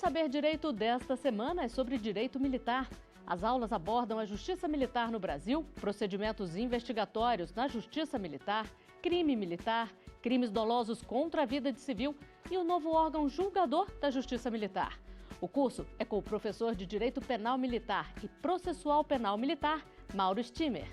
Saber Direito desta semana é sobre direito militar. As aulas abordam a justiça militar no Brasil, procedimentos investigatórios na justiça militar, crime militar, crimes dolosos contra a vida de civil e o novo órgão julgador da justiça militar. O curso é com o professor de Direito Penal Militar e Processual Penal Militar, Mauro Stimmer.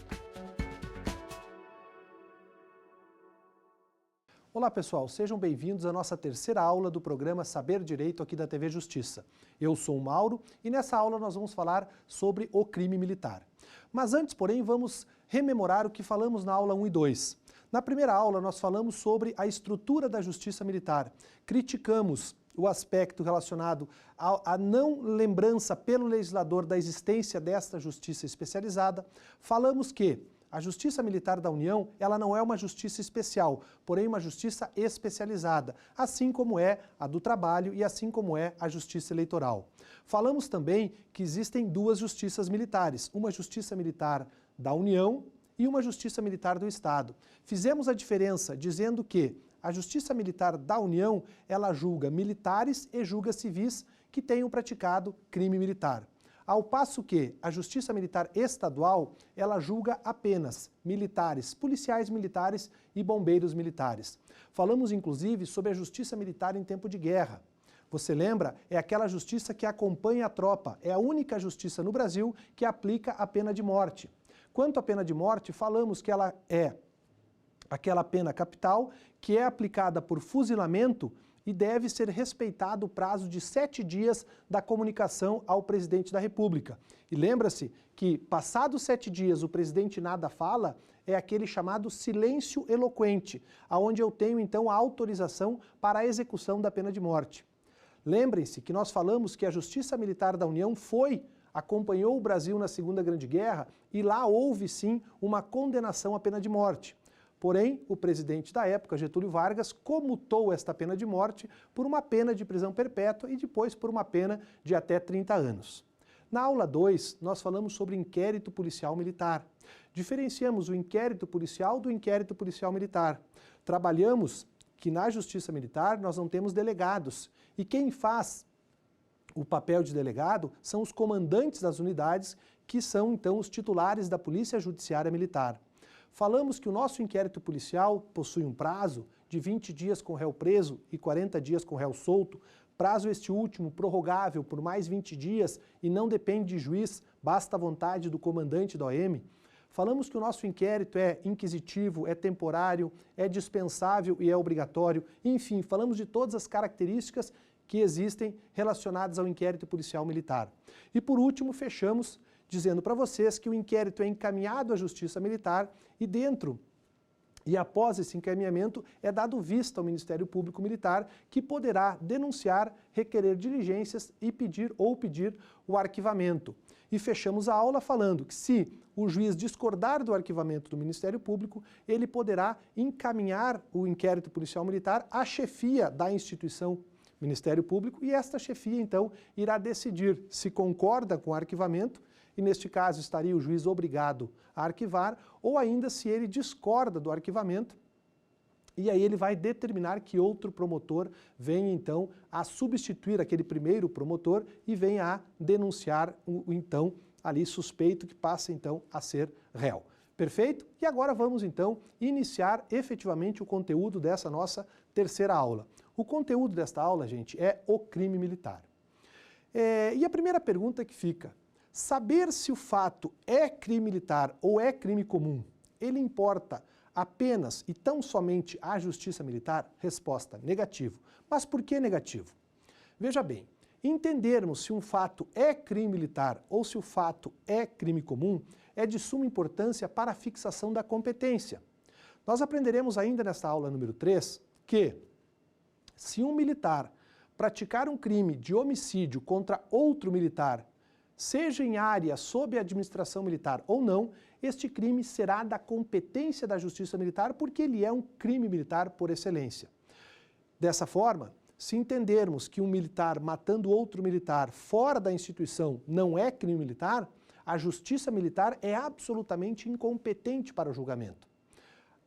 Olá pessoal, sejam bem-vindos à nossa terceira aula do programa Saber Direito aqui da TV Justiça. Eu sou o Mauro e nessa aula nós vamos falar sobre o crime militar. Mas antes, porém, vamos rememorar o que falamos na aula 1 e 2. Na primeira aula nós falamos sobre a estrutura da justiça militar, criticamos o aspecto relacionado à não lembrança pelo legislador da existência desta justiça especializada, falamos que a Justiça Militar da União, ela não é uma justiça especial, porém uma justiça especializada, assim como é a do trabalho e assim como é a Justiça Eleitoral. Falamos também que existem duas justiças militares, uma Justiça Militar da União e uma Justiça Militar do Estado. Fizemos a diferença dizendo que a Justiça Militar da União, ela julga militares e julga civis que tenham praticado crime militar. Ao passo que a Justiça Militar Estadual, ela julga apenas militares, policiais militares e bombeiros militares. Falamos inclusive sobre a Justiça Militar em tempo de guerra. Você lembra? É aquela justiça que acompanha a tropa, é a única justiça no Brasil que aplica a pena de morte. Quanto à pena de morte, falamos que ela é aquela pena capital que é aplicada por fuzilamento e deve ser respeitado o prazo de 7 dias da comunicação ao presidente da República. E lembra-se que, passados 7 dias, o presidente nada fala, é aquele chamado silêncio eloquente, onde eu tenho então a autorização para a execução da pena de morte. Lembrem-se que nós falamos que a Justiça Militar da União acompanhou o Brasil na Segunda Grande Guerra e lá houve sim uma condenação à pena de morte. Porém, o presidente da época, Getúlio Vargas, comutou esta pena de morte por uma pena de prisão perpétua e depois por uma pena de até 30 anos. Na aula 2, nós falamos sobre inquérito policial militar. Diferenciamos o inquérito policial do inquérito policial militar. Trabalhamos que na Justiça Militar nós não temos delegados e quem faz o papel de delegado são os comandantes das unidades, que são então os titulares da Polícia Judiciária Militar. Falamos que o nosso inquérito policial possui um prazo de 20 dias com réu preso e 40 dias com réu solto, prazo este último prorrogável por mais 20 dias e não depende de juiz, basta a vontade do comandante da OM. Falamos que o nosso inquérito é inquisitivo, é temporário, é dispensável e é obrigatório. Enfim, falamos de todas as características que existem relacionadas ao inquérito policial militar. E por último, fechamos dizendo para vocês que o inquérito é encaminhado à Justiça Militar e após esse encaminhamento é dado vista ao Ministério Público Militar, que poderá denunciar, requerer diligências e pedir o arquivamento. E fechamos a aula falando que se o juiz discordar do arquivamento do Ministério Público, ele poderá encaminhar o inquérito policial militar à chefia da instituição Ministério Público e esta chefia então irá decidir se concorda com o arquivamento e neste caso estaria o juiz obrigado a arquivar, ou ainda se ele discorda do arquivamento, e aí ele vai determinar que outro promotor venha então a substituir aquele primeiro promotor e venha a denunciar o então ali suspeito que passa então a ser réu. Perfeito? E agora vamos então iniciar efetivamente o conteúdo dessa nossa terceira aula. O conteúdo desta aula, gente, é o crime militar. E a primeira pergunta que fica: saber se o fato é crime militar ou é crime comum, ele importa apenas e tão somente à Justiça Militar? Resposta: negativo. Mas por que negativo? Veja bem, entendermos se um fato é crime militar ou se o fato é crime comum é de suma importância para a fixação da competência. Nós aprenderemos ainda nesta aula número 3 que se um militar praticar um crime de homicídio contra outro militar, seja em área sob a administração militar ou não, este crime será da competência da Justiça Militar porque ele é um crime militar por excelência. Dessa forma, se entendermos que um militar matando outro militar fora da instituição não é crime militar, a Justiça Militar é absolutamente incompetente para o julgamento.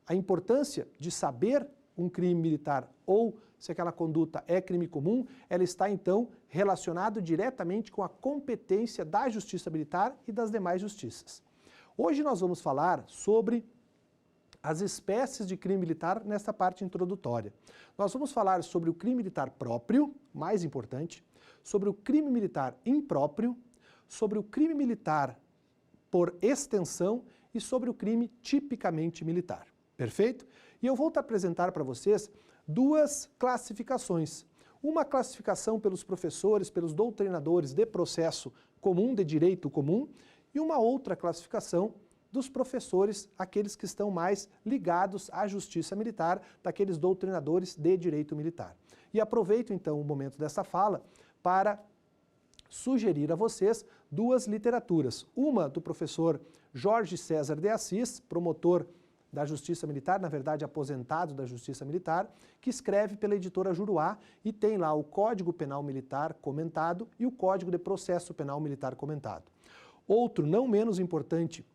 A importância de saber um crime militar ou se aquela conduta é crime comum, ela está então relacionada diretamente com a competência da Justiça Militar e das demais justiças. Hoje nós vamos falar sobre as espécies de crime militar nesta parte introdutória. Nós vamos falar sobre o crime militar próprio, mais importante, sobre o crime militar impróprio, sobre o crime militar por extensão e sobre o crime tipicamente militar. Perfeito? E eu vou apresentar para vocês duas classificações. Uma classificação pelos professores, pelos doutrinadores de processo comum, de direito comum, e uma outra classificação dos professores, aqueles que estão mais ligados à justiça militar, daqueles doutrinadores de direito militar. E aproveito então o momento dessa fala para sugerir a vocês duas literaturas. Uma do professor Jorge César de Assis, promotor da Justiça Militar, na verdade aposentado da Justiça Militar, que escreve pela editora Juruá e tem lá o Código Penal Militar comentado e o Código de Processo Penal Militar comentado. Outro, não menos importante,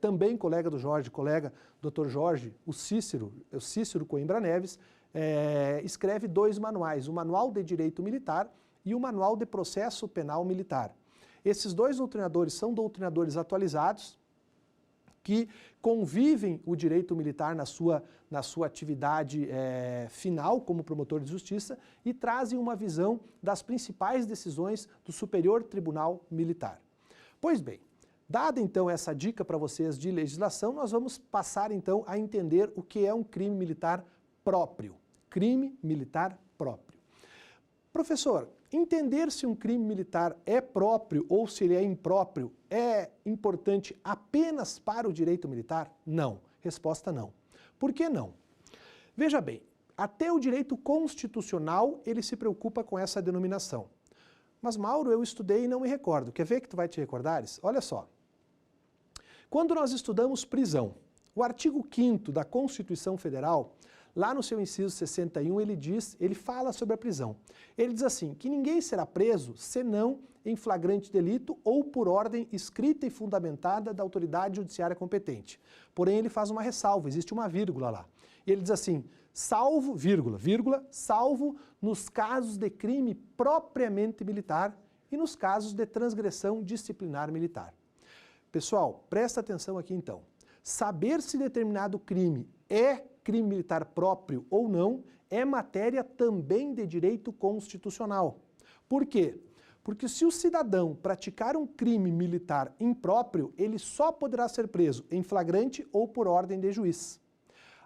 também colega do Jorge, colega Dr. Jorge, o Cícero Coimbra Neves, escreve dois manuais, o Manual de Direito Militar e o Manual de Processo Penal Militar. Esses dois doutrinadores são doutrinadores atualizados, que convivem o direito militar na sua atividade final como promotor de justiça e trazem uma visão das principais decisões do Superior Tribunal Militar. Pois bem, dada então essa dica para vocês de legislação, nós vamos passar então a entender o que é um crime militar próprio. Crime militar próprio. Professor, entender se um crime militar é próprio ou se ele é impróprio é importante apenas para o direito militar? Não. Resposta não. Por que não? Veja bem, até o direito constitucional ele se preocupa com essa denominação. Mas, Mauro, eu estudei e não me recordo. Quer ver que tu vai te recordares? Olha só. Quando nós estudamos prisão, o artigo 5º da Constituição Federal, lá no seu inciso 61, ele fala sobre a prisão. Ele diz assim, que ninguém será preso senão em flagrante delito ou por ordem escrita e fundamentada da autoridade judiciária competente. Porém, ele faz uma ressalva, existe uma vírgula lá. E ele diz assim, salvo, salvo nos casos de crime propriamente militar e nos casos de transgressão disciplinar militar. Pessoal, presta atenção aqui então. Saber se determinado crime é crime militar próprio ou não é matéria também de direito constitucional. Por quê? Porque se o cidadão praticar um crime militar impróprio, ele só poderá ser preso em flagrante ou por ordem de juiz.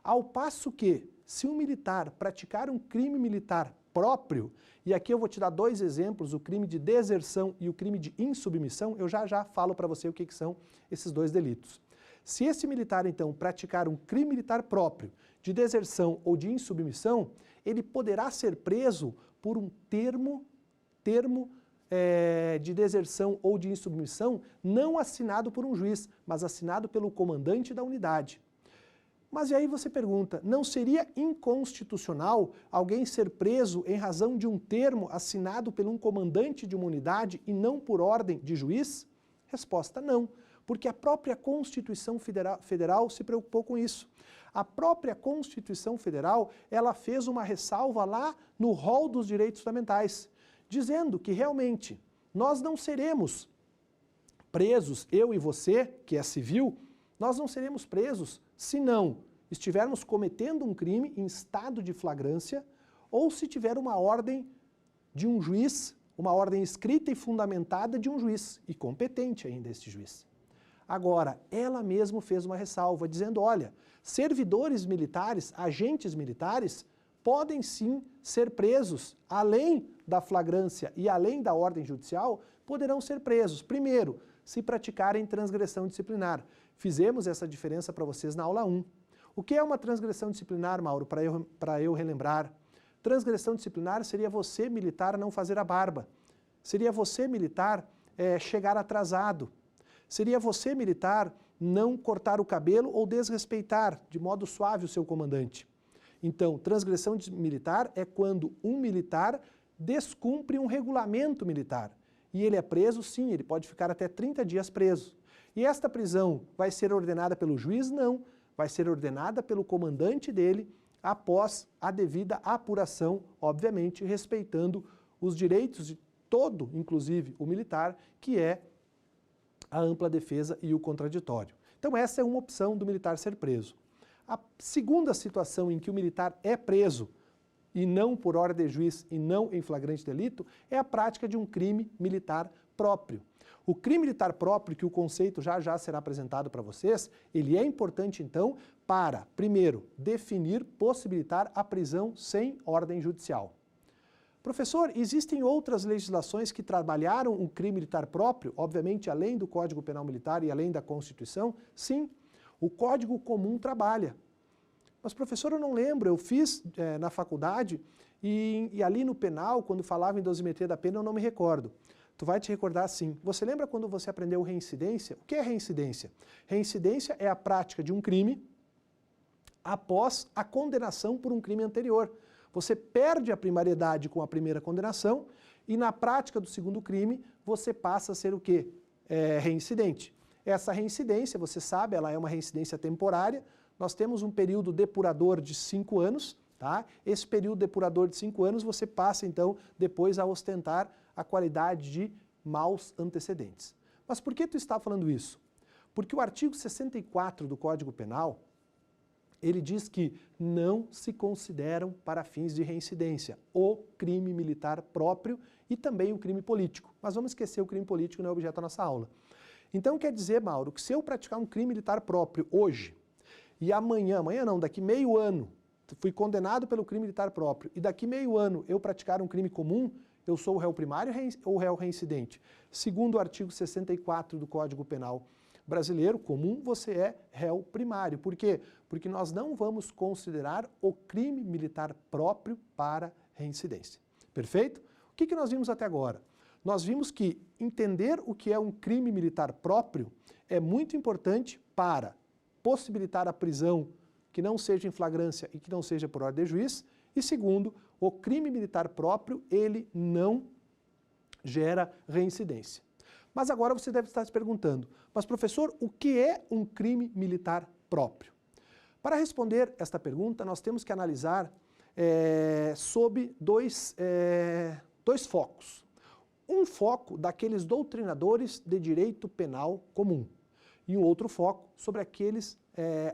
Ao passo que, se um militar praticar um crime militar próprio, e aqui eu vou te dar dois exemplos, o crime de deserção e o crime de insubmissão, eu já falo para você o que são esses dois delitos. Se esse militar, então, praticar um crime militar próprio, de deserção ou de insubmissão, ele poderá ser preso por um termo de deserção ou de insubmissão não assinado por um juiz, mas assinado pelo comandante da unidade. Mas e aí você pergunta, não seria inconstitucional alguém ser preso em razão de um termo assinado por um comandante de uma unidade e não por ordem de juiz? Resposta não, porque a própria Constituição Federal se preocupou com isso. A própria Constituição Federal, ela fez uma ressalva lá no rol dos direitos fundamentais, dizendo que realmente nós não seremos presos, eu e você, que é civil, nós não seremos presos se não estivermos cometendo um crime em estado de flagrância ou se tiver uma ordem de um juiz, uma ordem escrita e fundamentada de um juiz, e competente ainda este juiz. Agora, ela mesma fez uma ressalva, dizendo, olha, servidores militares, agentes militares, podem sim ser presos, além da flagrância e além da ordem judicial, poderão ser presos. Primeiro, se praticarem transgressão disciplinar. Fizemos essa diferença para vocês na aula 1. O que é uma transgressão disciplinar, Mauro, para eu relembrar? Transgressão disciplinar seria você, militar, não fazer a barba. Seria você, militar, chegar atrasado. Seria você, militar, não cortar o cabelo ou desrespeitar de modo suave o seu comandante. Então, transgressão militar é quando um militar descumpre um regulamento militar. E ele é preso, sim, ele pode ficar até 30 dias preso. E esta prisão vai ser ordenada pelo juiz? Não. Vai ser ordenada pelo comandante dele, após a devida apuração, obviamente respeitando os direitos de todo, inclusive o militar, que é a ampla defesa e o contraditório. Então essa é uma opção do militar ser preso. A segunda situação em que o militar é preso, e não por ordem de juiz e não em flagrante delito, é a prática de um crime militar próprio. O crime militar próprio, que o conceito já será apresentado para vocês, ele é importante então para, primeiro, definir, possibilitar a prisão sem ordem judicial. Professor, existem outras legislações que trabalharam o crime militar próprio, obviamente além do Código Penal Militar e além da Constituição? Sim, o Código Comum trabalha. Mas, professor, eu não lembro, eu fiz na faculdade e ali no penal, quando falava em dosimetria da pena, eu não me recordo. Tu vai te recordar sim. Você lembra quando você aprendeu reincidência? O que é reincidência? Reincidência é a prática de um crime após a condenação por um crime anterior. Você perde a primariedade com a primeira condenação e na prática do segundo crime você passa a ser o quê? Reincidente. Essa reincidência, você sabe, ela é uma reincidência temporária. Nós temos um período depurador de 5 anos, tá? Esse período depurador de 5 anos você passa então depois a ostentar a qualidade de maus antecedentes. Mas por que tu está falando isso? Porque o artigo 64 do Código Penal, ele diz que não se consideram para fins de reincidência o crime militar próprio e também o crime político. Mas vamos esquecer o crime político, não é objeto da nossa aula. Então quer dizer, Mauro, que se eu praticar um crime militar próprio hoje, e amanhã não, daqui meio ano, fui condenado pelo crime militar próprio, e daqui meio ano eu praticar um crime comum, eu sou o réu primário ou réu reincidente? Segundo o artigo 64 do Código Penal brasileiro, comum, você é réu primário. Por quê? Porque nós não vamos considerar o crime militar próprio para reincidência. Perfeito? O que nós vimos até agora? Nós vimos que entender o que é um crime militar próprio é muito importante para possibilitar a prisão que não seja em flagrância e que não seja por ordem de juiz. E segundo, o crime militar próprio, ele não gera reincidência. Mas agora você deve estar se perguntando, mas professor, o que é um crime militar próprio? Para responder esta pergunta, nós temos que analisar sob dois focos. Um foco daqueles doutrinadores de direito penal comum e um outro foco sobre aqueles,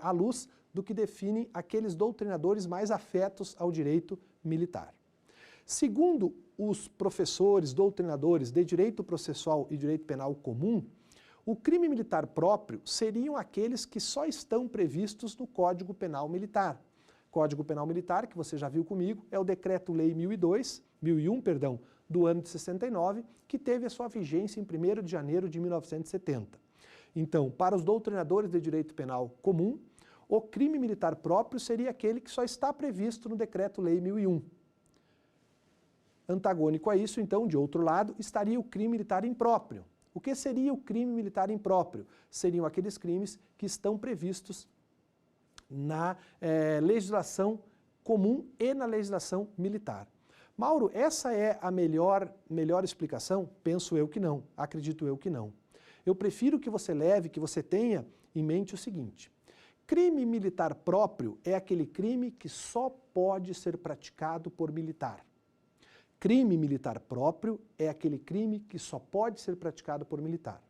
à luz do que define aqueles doutrinadores mais afetos ao direito militar. Segundo os professores, doutrinadores de direito processual e direito penal comum, o crime militar próprio seriam aqueles que só estão previstos no Código Penal Militar. Código Penal Militar, que você já viu comigo, é o Decreto-Lei 1001, do ano de 69, que teve a sua vigência em 1º de janeiro de 1970. Então, para os doutrinadores de direito penal comum, o crime militar próprio seria aquele que só está previsto no Decreto-Lei 1001. Antagônico a isso, então, de outro lado, estaria o crime militar impróprio. O que seria o crime militar impróprio? Seriam aqueles crimes que estão previstos na legislação comum e na legislação militar. Mauro, essa é a melhor explicação? Penso eu que não, acredito eu que não. Eu prefiro que você leve, que você tenha em mente o seguinte: crime militar próprio é aquele crime que só pode ser praticado por militar. Crime militar próprio é aquele crime que só pode ser praticado por militar.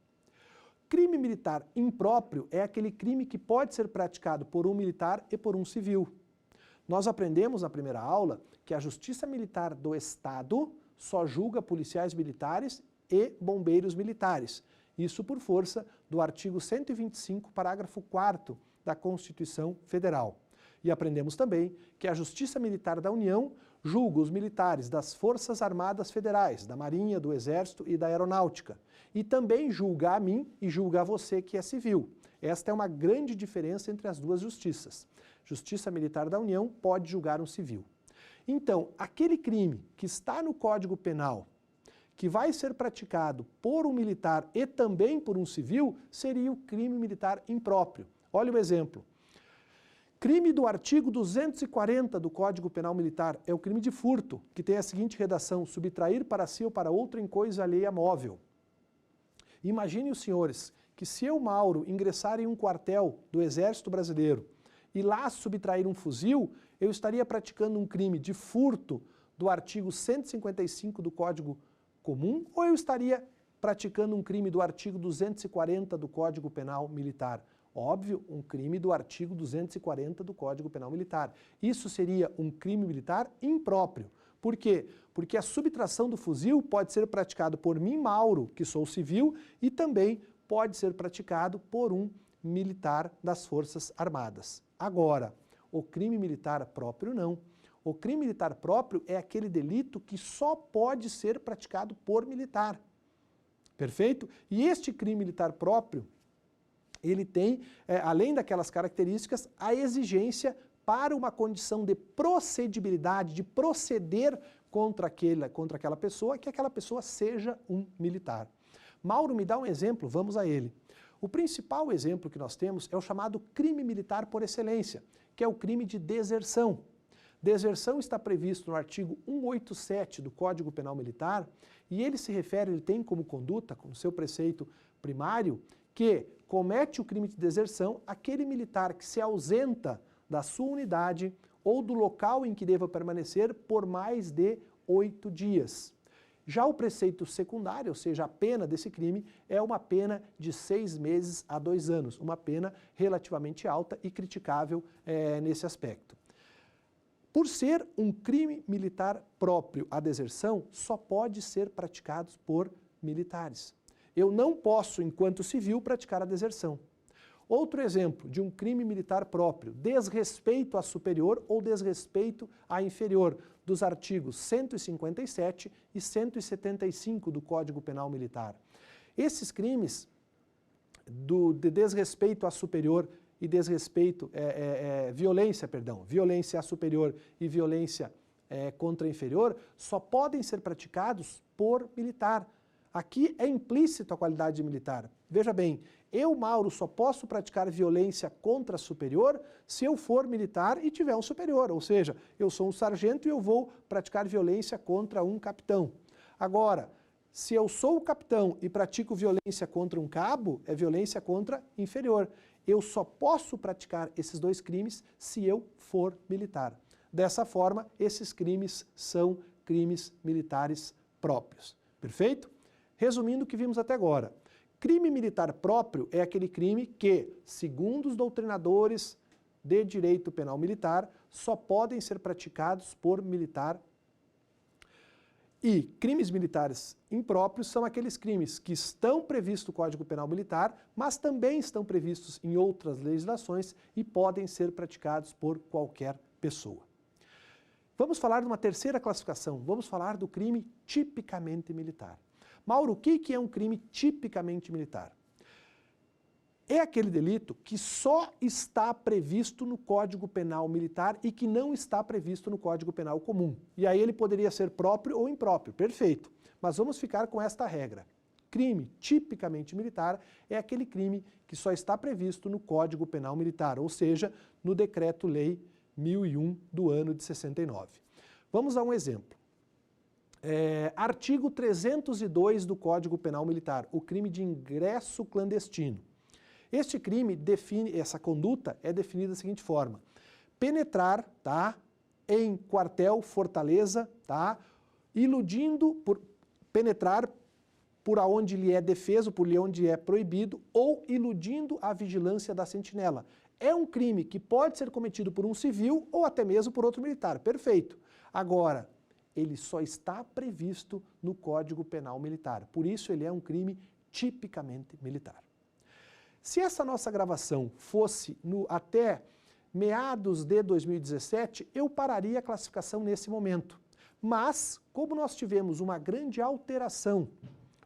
Crime militar impróprio é aquele crime que pode ser praticado por um militar e por um civil. Nós aprendemos na primeira aula que a Justiça Militar do Estado só julga policiais militares e bombeiros militares. Isso por força do artigo 125, parágrafo 4º da Constituição Federal. E aprendemos também que a Justiça Militar da União julga os militares das Forças Armadas Federais, da Marinha, do Exército e da Aeronáutica. E também julga a mim e julga a você que é civil. Esta é uma grande diferença entre as duas justiças. Justiça Militar da União pode julgar um civil. Então, aquele crime que está no Código Penal, que vai ser praticado por um militar e também por um civil, seria o crime militar impróprio. Olha o exemplo. Crime do artigo 240 do Código Penal Militar é o crime de furto, que tem a seguinte redação: subtrair para si ou para outro em coisa alheia móvel. Imaginem os senhores que se eu, Mauro, ingressar em um quartel do Exército Brasileiro e lá subtrair um fuzil, Eu estaria praticando um crime de furto do artigo 155 do Código Comum ou eu estaria praticando um crime do artigo 240 do Código Penal Militar? Óbvio, um crime do artigo 240 do Código Penal Militar. Isso seria um crime militar impróprio. Por quê? Porque a subtração do fuzil pode ser praticado por mim, Mauro, que sou civil, e também pode ser praticado por um militar das Forças Armadas. Agora, o crime militar próprio não. O crime militar próprio é aquele delito que só pode ser praticado por militar. Perfeito? E este crime militar próprio, ele tem, além daquelas características, a exigência para uma condição de procedibilidade, de proceder contra aquela pessoa, que aquela pessoa seja um militar. Mauro, me dá um exemplo, vamos a ele. O principal exemplo que nós temos é o chamado crime militar por excelência, que é o crime de deserção. Deserção está previsto no artigo 187 do Código Penal Militar e ele se refere, ele tem como conduta, como seu preceito primário, que comete o crime de deserção aquele militar que se ausenta da sua unidade ou do local em que deva permanecer por mais de 8 dias. Já o preceito secundário, ou seja, a pena desse crime, é uma pena de 6 meses a 2 anos, uma pena relativamente alta e criticável nesse aspecto. Por ser um crime militar próprio, a deserção só pode ser praticado por militares. Eu não posso, enquanto civil, praticar a deserção. Outro exemplo de um crime militar próprio, desrespeito a superior ou desrespeito a inferior, dos artigos 157 e 175 do Código Penal Militar. Esses crimes de desrespeito a superior e desrespeito, violência a superior e violência contra a inferior, só podem ser praticados por militar. Aqui é implícito a qualidade militar. Veja bem, eu, Mauro, só posso praticar violência contra a superior se eu for militar e tiver um superior, ou seja, eu sou um sargento e eu vou praticar violência contra um capitão. Agora, se eu sou o capitão e pratico violência contra um cabo, é violência contra inferior. Eu só posso praticar esses dois crimes se eu for militar. Dessa forma, esses crimes são crimes militares próprios. Perfeito? Resumindo o que vimos até agora, crime militar próprio é aquele crime que, segundo os doutrinadores de direito penal militar, só podem ser praticados por militar. E crimes militares impróprios são aqueles crimes que estão previstos no Código Penal Militar, mas também estão previstos em outras legislações e podem ser praticados por qualquer pessoa. Vamos falar de uma terceira classificação, vamos falar do crime tipicamente militar. Mauro, o que é um crime tipicamente militar? É aquele delito que só está previsto no Código Penal Militar e que não está previsto no Código Penal Comum. E aí ele poderia ser próprio ou impróprio, perfeito. Mas vamos ficar com esta regra. Crime tipicamente militar é aquele crime que só está previsto no Código Penal Militar, ou seja, no Decreto-Lei 1001 do ano de 69. Vamos a um exemplo. Artigo 302 do Código Penal Militar, o crime de ingresso clandestino. Este crime define, essa conduta é definida da seguinte forma: penetrar, tá, em quartel, fortaleza, tá, penetrar por onde lhe é defeso, por onde é proibido, ou iludindo a vigilância da sentinela. É um crime que pode ser cometido por um civil ou até mesmo por outro militar, perfeito. Agora, ele só está previsto no Código Penal Militar, por isso ele é um crime tipicamente militar. Se essa nossa gravação fosse até meados de 2017, eu pararia a classificação nesse momento. Mas, como nós tivemos uma grande alteração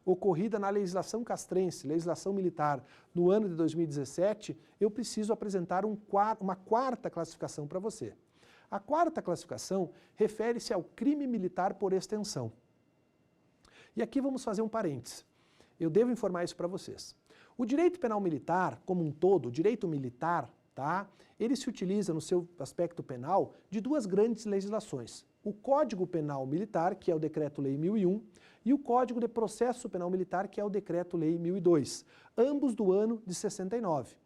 ocorrida na legislação castrense, legislação militar, no ano de 2017, eu preciso apresentar uma quarta classificação para você. A quarta classificação refere-se ao crime militar por extensão. E aqui vamos fazer um parênteses. Eu devo informar isso para vocês. O direito penal militar, como um todo, o direito militar, tá, ele se utiliza no seu aspecto penal de duas grandes legislações. O Código Penal Militar, que é o Decreto-Lei 1001, e o Código de Processo Penal Militar, que é o Decreto-Lei 1002, ambos do ano de 69.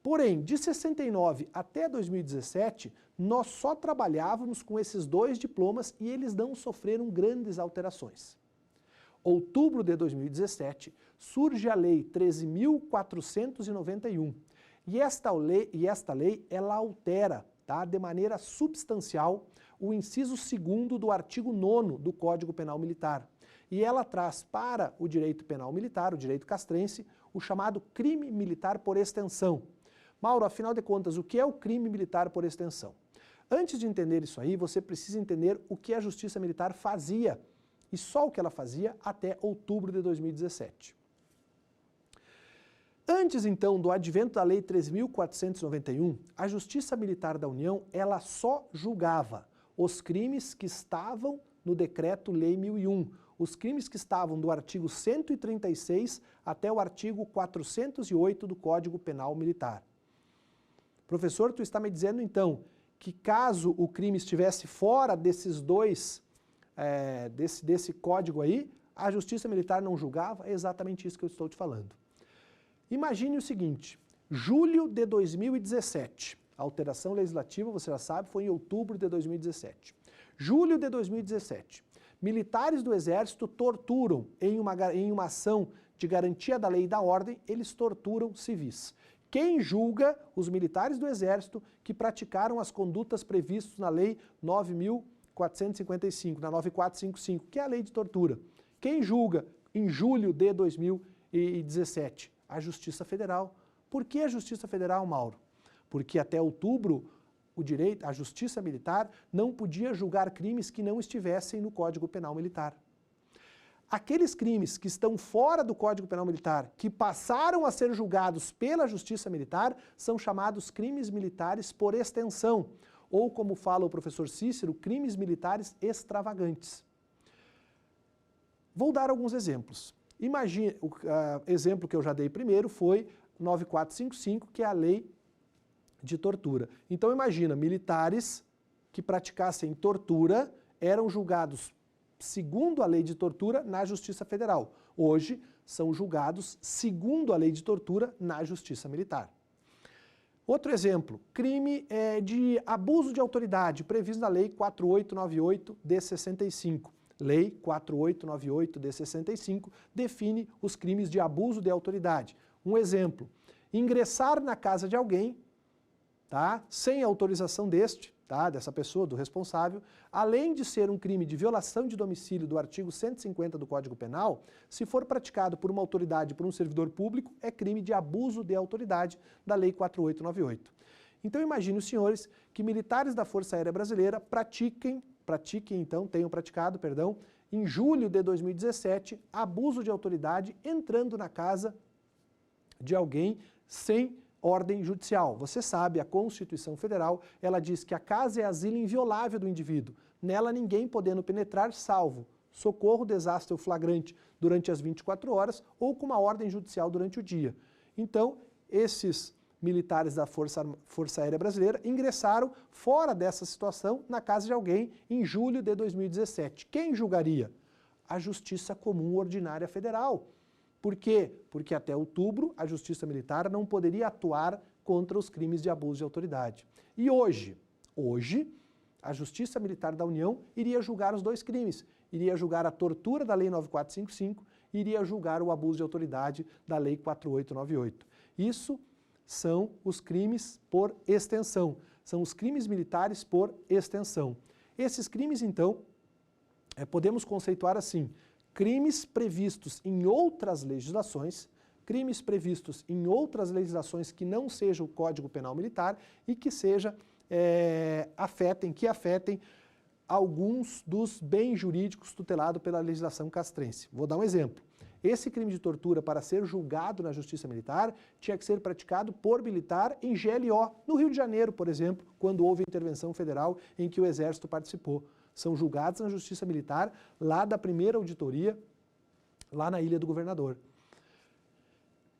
Porém, de 69 até 2017, nós só trabalhávamos com esses dois diplomas e eles não sofreram grandes alterações. Outubro de 2017, surge a Lei 13.491 e esta lei ela altera, tá, de maneira substancial o inciso 2º do artigo 9º do Código Penal Militar. E ela traz para o direito penal militar, o direito castrense, o chamado crime militar por extensão. Mauro, afinal de contas, o que é o crime militar por extensão? Antes de entender isso aí, você precisa entender o que a Justiça Militar fazia, e só o que ela fazia até outubro de 2017. Antes, então, do advento da Lei 13.491, a Justiça Militar da União, ela só julgava os crimes que estavam no Decreto-Lei 1001, os crimes que estavam do artigo 136 até o artigo 408 do Código Penal Militar. Professor, tu está me dizendo, então, que caso o crime estivesse fora desses dois, desse código aí, a Justiça Militar não julgava? É exatamente isso que eu estou te falando. Imagine o seguinte, julho de 2017, a alteração legislativa, você já sabe, foi em outubro de 2017. Julho de 2017, militares do Exército torturam, em uma ação de garantia da lei e da ordem, eles torturam civis. Quem julga os militares do Exército que praticaram as condutas previstas na Lei 9.455, na 9455, que é a lei de tortura? Quem julga em julho de 2017? A Justiça Federal. Por que a Justiça Federal, Mauro? Porque até outubro a Justiça Militar não podia julgar crimes que não estivessem no Código Penal Militar. Aqueles crimes que estão fora do Código Penal Militar, que passaram a ser julgados pela Justiça Militar, são chamados crimes militares por extensão, ou como fala o professor Cícero, crimes militares extravagantes. Vou dar alguns exemplos. Imagine, o exemplo que eu já dei primeiro foi 9455, que é a lei de tortura. Então imagina, militares que praticassem tortura eram julgados segundo a lei de tortura na Justiça Federal. Hoje são julgados segundo a lei de tortura na Justiça Militar. Outro exemplo, crime de abuso de autoridade, previsto na Lei 4898 de 65. Lei 4898 de 65 define os crimes de abuso de autoridade. Um exemplo, ingressar na casa de alguém, tá, sem autorização dessa pessoa, do responsável, além de ser um crime de violação de domicílio do artigo 150 do Código Penal, se for praticado por uma autoridade, por um servidor público, é crime de abuso de autoridade da Lei 4898. Então imagine os senhores que militares da Força Aérea Brasileira tenham praticado, em julho de 2017, abuso de autoridade entrando na casa de alguém sem ordem judicial. Você sabe, a Constituição Federal, ela diz que a casa é asilo inviolável do indivíduo. Nela ninguém podendo penetrar, salvo socorro, desastre ou flagrante durante as 24 horas ou com uma ordem judicial durante o dia. Então, esses militares da Força Aérea Brasileira ingressaram fora dessa situação na casa de alguém em julho de 2017. Quem julgaria? A Justiça Comum Ordinária Federal. Por quê? Porque até outubro a Justiça Militar não poderia atuar contra os crimes de abuso de autoridade. E hoje, a Justiça Militar da União iria julgar os dois crimes. Iria julgar a tortura da Lei 9455 e iria julgar o abuso de autoridade da Lei 4898. Isso são os crimes por extensão, são os crimes militares por extensão. Esses crimes, então, podemos conceituar assim: crimes previstos em outras legislações, que não sejam o Código Penal Militar e que afetem alguns dos bens jurídicos tutelados pela legislação castrense. Vou dar um exemplo. Esse crime de tortura, para ser julgado na Justiça Militar, tinha que ser praticado por militar em GLO, no Rio de Janeiro, por exemplo, quando houve intervenção federal em que o Exército participou. São julgados na Justiça Militar, lá da primeira auditoria, lá na Ilha do Governador.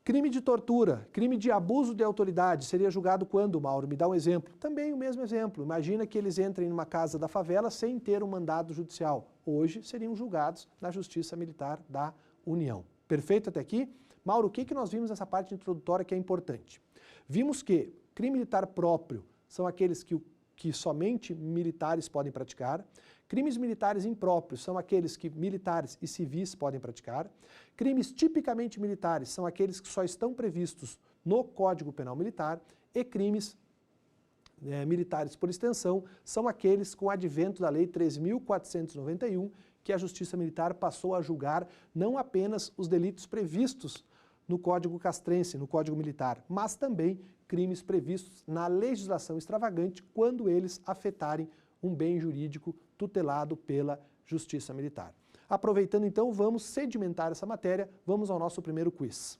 Crime de tortura, crime de abuso de autoridade, seria julgado quando, Mauro? Me dá um exemplo. Também o mesmo exemplo. Imagina que eles entrem numa casa da favela sem ter um mandado judicial. Hoje seriam julgados na Justiça Militar da União. Perfeito até aqui? Mauro, o que nós vimos nessa parte introdutória que é importante? Vimos que crime militar próprio são aqueles que somente militares podem praticar, crimes militares impróprios são aqueles que militares e civis podem praticar, crimes tipicamente militares são aqueles que só estão previstos no Código Penal Militar e crimes militares por extensão são aqueles com o advento da Lei 3.491, que a Justiça Militar passou a julgar não apenas os delitos previstos no Código Castrense, no Código Militar, mas também crimes previstos na legislação extravagante quando eles afetarem um bem jurídico tutelado pela Justiça Militar. Aproveitando então, vamos sedimentar essa matéria, vamos ao nosso primeiro quiz.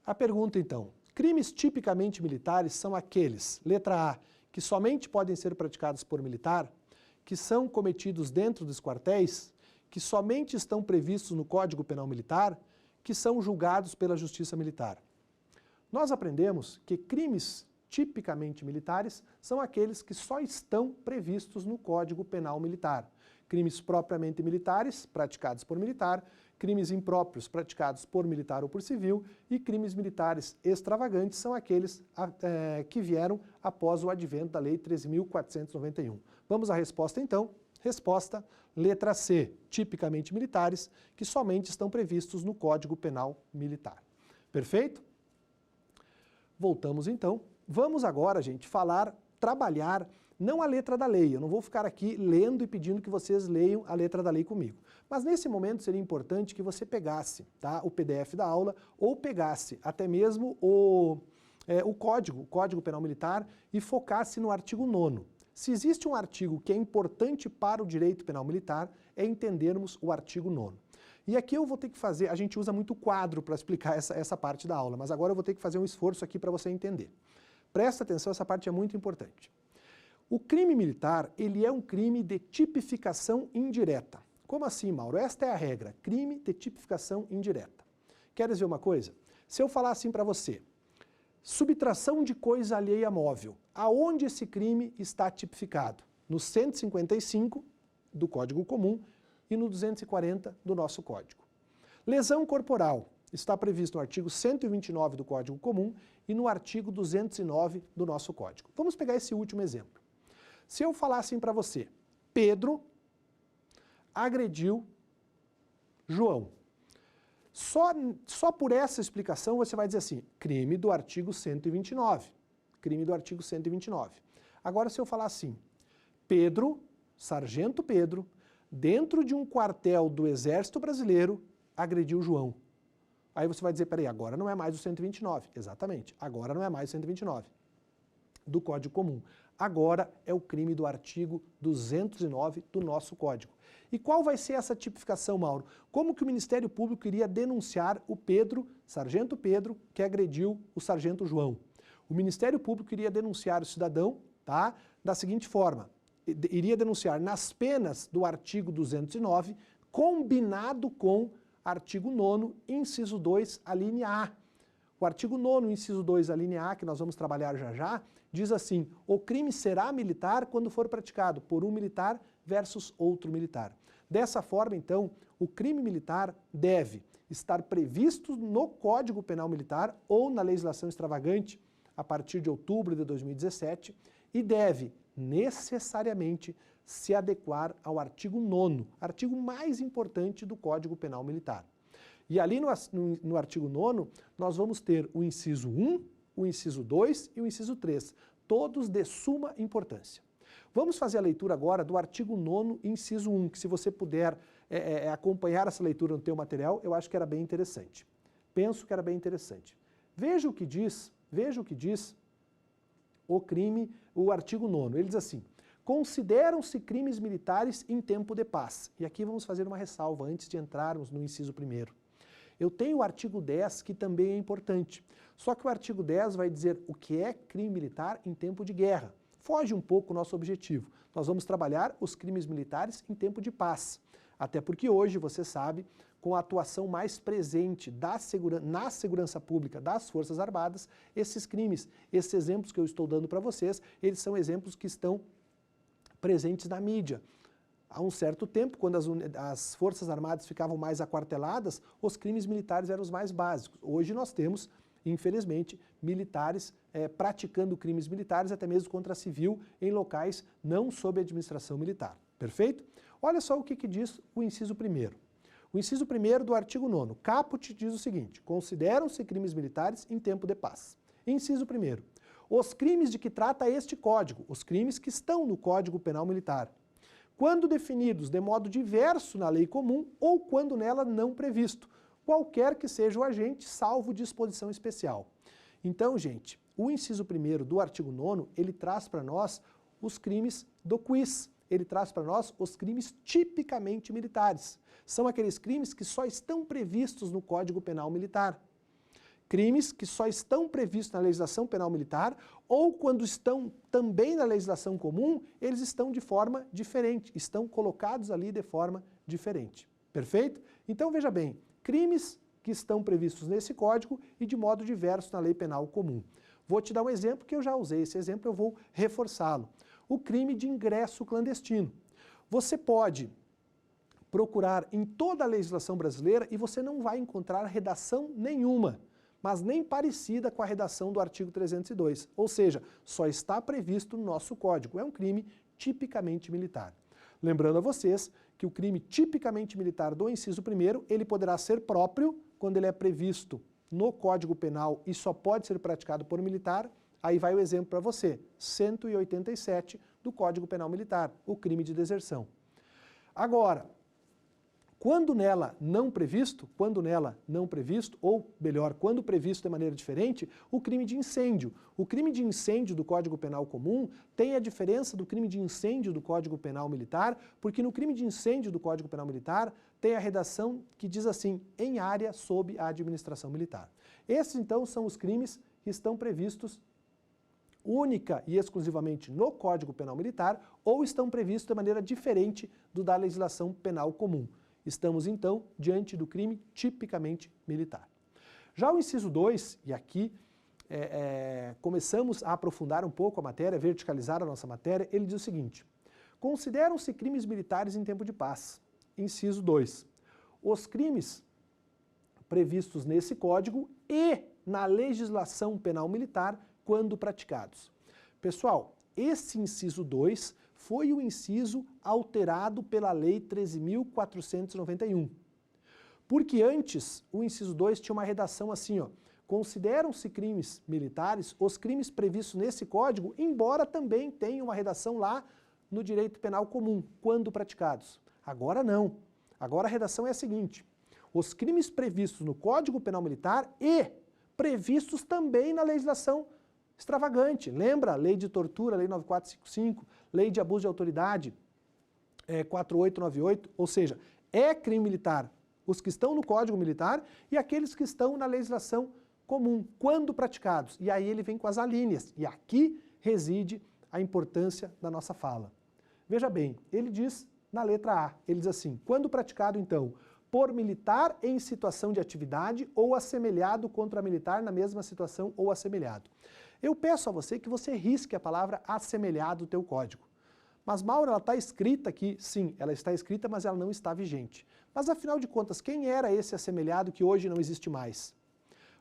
A pergunta então, crimes tipicamente militares são aqueles, letra A, que somente podem ser praticados por militar, que são cometidos dentro dos quartéis, que somente estão previstos no Código Penal Militar, que são julgados pela Justiça Militar. Nós aprendemos que crimes tipicamente militares são aqueles que só estão previstos no Código Penal Militar. Crimes propriamente militares, praticados por militar, crimes impróprios praticados por militar ou por civil e crimes militares extravagantes são aqueles que vieram após o advento da Lei 3.491. Vamos à resposta então. Resposta, letra C, tipicamente militares, que somente estão previstos no Código Penal Militar. Perfeito? Voltamos então. Vamos agora, gente, trabalhar não a letra da lei. Eu não vou ficar aqui lendo e pedindo que vocês leiam a letra da lei comigo. Mas nesse momento seria importante que você pegasse o PDF da aula ou pegasse até mesmo o Código Penal Militar e focasse no artigo 9º. Se existe um artigo que é importante para o direito penal militar, é entendermos o artigo 9º. E aqui eu vou ter que fazer, a gente usa muito quadro para explicar essa parte da aula, mas agora eu vou ter que fazer um esforço aqui para você entender. Presta atenção, essa parte é muito importante. O crime militar, ele é um crime de tipificação indireta. Como assim, Mauro? Esta é a regra, crime de tipificação indireta. Queres ver uma coisa? Se eu falar assim para você, subtração de coisa alheia móvel, aonde esse crime está tipificado? No 155 do Código Comum e no 240 do nosso Código. Lesão corporal está previsto no artigo 129 do Código Comum e no artigo 209 do nosso Código. Vamos pegar esse último exemplo. Se eu falar assim para você, Pedro agrediu João. Só por essa explicação você vai dizer assim, crime do artigo 129. Crime do artigo 129. Agora se eu falar assim, Pedro, sargento Pedro, dentro de um quartel do Exército Brasileiro, agrediu João. Aí você vai dizer, peraí, agora não é mais o 129. Exatamente, agora não é mais o 129 do Código Comum. Agora é o crime do artigo 209 do nosso Código. E qual vai ser essa tipificação, Mauro? Como que o Ministério Público iria denunciar o Pedro, sargento Pedro, que agrediu o sargento João? O Ministério Público iria denunciar o cidadão, tá, da seguinte forma, iria denunciar nas penas do artigo 209, combinado com artigo 9º, inciso 2, a linha A. O artigo 9º, inciso 2, a linha A, que nós vamos trabalhar já já, diz assim, o crime será militar quando for praticado por um militar versus outro militar. Dessa forma, então, o crime militar deve estar previsto no Código Penal Militar ou na legislação extravagante a partir de outubro de 2017 e deve necessariamente se adequar ao artigo 9º, artigo mais importante do Código Penal Militar. E ali no artigo 9º, nós vamos ter o inciso 1, o inciso 2 e o inciso 3, todos de suma importância. Vamos fazer a leitura agora do artigo 9º, inciso 1, que se você puder acompanhar essa leitura no teu material, eu acho que era bem interessante. Penso que era bem interessante. Veja o que diz o crime, o artigo 9º. Ele diz assim, consideram-se crimes militares em tempo de paz. E aqui vamos fazer uma ressalva antes de entrarmos no inciso 1º. Eu tenho o artigo 10, que também é importante. Só que o artigo 10 vai dizer o que é crime militar em tempo de guerra. Foge um pouco o nosso objetivo. Nós vamos trabalhar os crimes militares em tempo de paz. Até porque hoje, você sabe, com a atuação mais presente na segurança pública das Forças Armadas, esses crimes, esses exemplos que eu estou dando para vocês, eles são exemplos que estão presentes na mídia. há um certo tempo, quando as Forças Armadas ficavam mais aquarteladas, os crimes militares eram os mais básicos. Hoje nós temos, infelizmente, militares praticando crimes militares, até mesmo contra civil, em locais não sob administração militar. Perfeito? Olha só o que diz o inciso 1º. O inciso 1º do artigo 9º, caput, diz o seguinte: consideram-se crimes militares em tempo de paz. Inciso 1º, os crimes de que trata este Código, os crimes que estão no Código Penal Militar, quando definidos de modo diverso na lei comum ou quando nela não previsto, qualquer que seja o agente, salvo disposição especial. Então, gente, o inciso 1º do artigo 9º, ele traz para nós os crimes do quis, ele traz para nós os crimes tipicamente militares. São aqueles crimes que só estão previstos no Código Penal Militar. Crimes que só estão previstos na legislação penal militar ou quando estão também na legislação comum, eles estão de forma diferente, estão colocados ali de forma diferente. Perfeito? Então veja bem, crimes que estão previstos nesse código e de modo diverso na lei penal comum. Vou te dar um exemplo que eu já usei, esse exemplo eu vou reforçá-lo. O crime de ingresso clandestino. Você pode procurar em toda a legislação brasileira e você não vai encontrar redação nenhuma, mas nem parecida com a redação do artigo 302, ou seja, só está previsto no nosso código, é um crime tipicamente militar. Lembrando a vocês que o crime tipicamente militar do inciso 1º, ele poderá ser próprio quando ele é previsto no Código Penal e só pode ser praticado por militar. Aí vai o exemplo para você, 187 do Código Penal Militar, o crime de deserção. Agora, quando nela não previsto, ou melhor, quando previsto de maneira diferente, o crime de incêndio. O crime de incêndio do Código Penal comum tem a diferença do crime de incêndio do Código Penal Militar, porque no crime de incêndio do Código Penal Militar tem a redação que diz assim, em área sob a administração militar. Esses então são os crimes que estão previstos única e exclusivamente no Código Penal Militar ou estão previstos de maneira diferente do da legislação penal comum. Estamos, então, diante do crime tipicamente militar. Já o inciso 2, e aqui começamos a aprofundar um pouco a matéria, verticalizar a nossa matéria, ele diz o seguinte: consideram-se crimes militares em tempo de paz. Inciso 2. Os crimes previstos nesse código e na legislação penal militar quando praticados. Pessoal, esse inciso 2 foi o inciso alterado pela Lei 13.491. Porque antes, o inciso 2 tinha uma redação assim, ó, consideram-se crimes militares os crimes previstos nesse código, embora também tenha uma redação lá no direito penal comum, quando praticados. Agora não. Agora a redação é a seguinte: os crimes previstos no Código Penal Militar e previstos também na legislação extravagante. Lembra? Lei de tortura, Lei 9455, Lei de abuso de autoridade, 4898, ou seja, é crime militar os que estão no Código Militar e aqueles que estão na legislação comum, quando praticados. E aí ele vem com as alíneas, e aqui reside a importância da nossa fala. Veja bem, ele diz na letra A, ele diz assim: quando praticado, então, por militar em situação de atividade ou assemelhado contra militar na mesma situação ou assemelhado. Eu peço a você que você risque a palavra assemelhado do teu código. Mas, Mauro, ela está escrita aqui? Sim, ela está escrita, mas ela não está vigente. Mas, afinal de contas, quem era esse assemelhado que hoje não existe mais?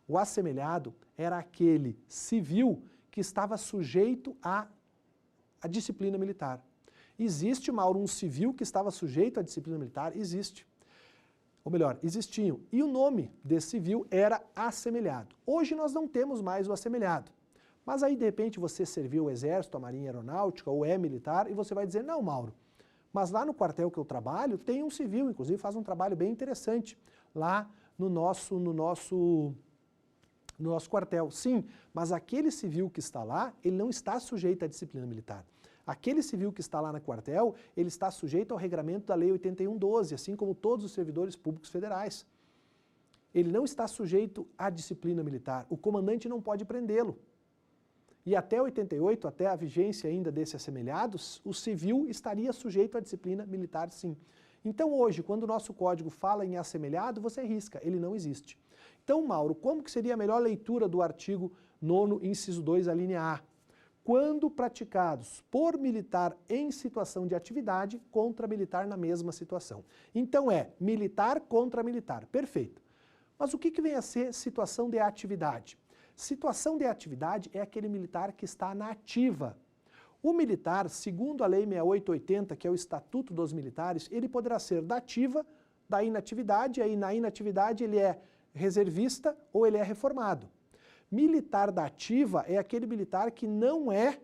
O assemelhado era aquele civil que estava sujeito à disciplina militar. Existe, Mauro, um civil que estava sujeito à disciplina militar? Existe. Ou melhor, existiam. E o nome desse civil era assemelhado. Hoje nós não temos mais o assemelhado. Mas aí, de repente, você serviu o Exército, a Marinha Aeronáutica, ou é militar, e você vai dizer: não, Mauro, mas lá no quartel que eu trabalho, tem um civil, inclusive faz um trabalho bem interessante, lá no nosso quartel. Sim, mas aquele civil que está lá, ele não está sujeito à disciplina militar. Aquele civil que está lá no quartel, ele está sujeito ao regramento da Lei 8112, assim como todos os servidores públicos federais. Ele não está sujeito à disciplina militar. O comandante não pode prendê-lo. E até 88, até a vigência ainda desses assemelhados, o civil estaria sujeito à disciplina militar, sim. Então hoje, quando o nosso código fala em assemelhado, você risca, ele não existe. Então, Mauro, como que seria a melhor leitura do artigo 9º, inciso 2, a linha A? quando praticados por militar em situação de atividade contra militar na mesma situação. Então é militar contra militar, perfeito. Mas o que vem a ser situação de atividade? Situação de atividade é aquele militar que está na ativa. O militar, segundo a Lei 6880, que é o Estatuto dos Militares, ele poderá ser da ativa, da inatividade, aí na inatividade ele é reservista ou ele é reformado. Militar da ativa é aquele militar que não é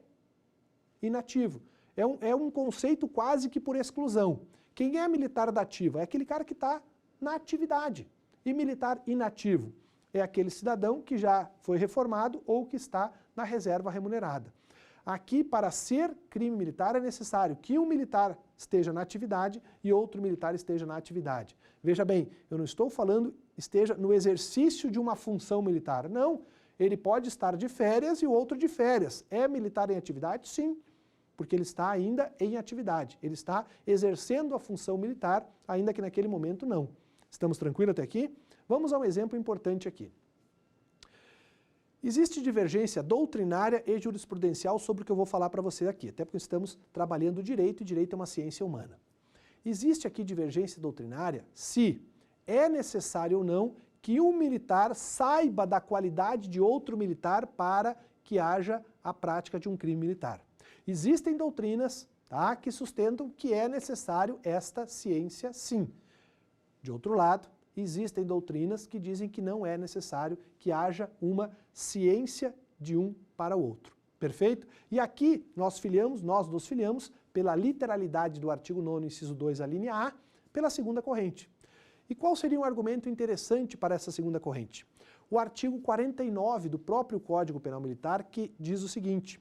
inativo. É um conceito quase que por exclusão. Quem é militar da ativa? É aquele cara que está na atividade. E militar inativo é aquele cidadão que já foi reformado ou que está na reserva remunerada. Aqui, para ser crime militar, é necessário que um militar esteja na atividade e outro militar esteja na atividade. Veja bem, eu não estou falando esteja no exercício de uma função militar. Não, ele pode estar de férias e o outro de férias. É militar em atividade? Sim, porque ele está ainda em atividade. Ele está exercendo a função militar, ainda que naquele momento não. Estamos tranquilos até aqui? Vamos a um exemplo importante aqui. Existe divergência doutrinária e jurisprudencial sobre o que eu vou falar para você aqui, até porque estamos trabalhando direito e direito é uma ciência humana. Existe aqui divergência doutrinária se é necessário ou não que um militar saiba da qualidade de outro militar para que haja a prática de um crime militar. Existem doutrinas, tá, que sustentam que é necessário esta ciência sim. De outro lado, existem doutrinas que dizem que não é necessário que haja uma ciência de um para o outro. Perfeito? E aqui nós nos filiamos pela literalidade do artigo 9º, inciso 2, a linha A, pela segunda corrente. E qual seria um argumento interessante para essa segunda corrente? O artigo 49 do próprio Código Penal Militar, que diz o seguinte: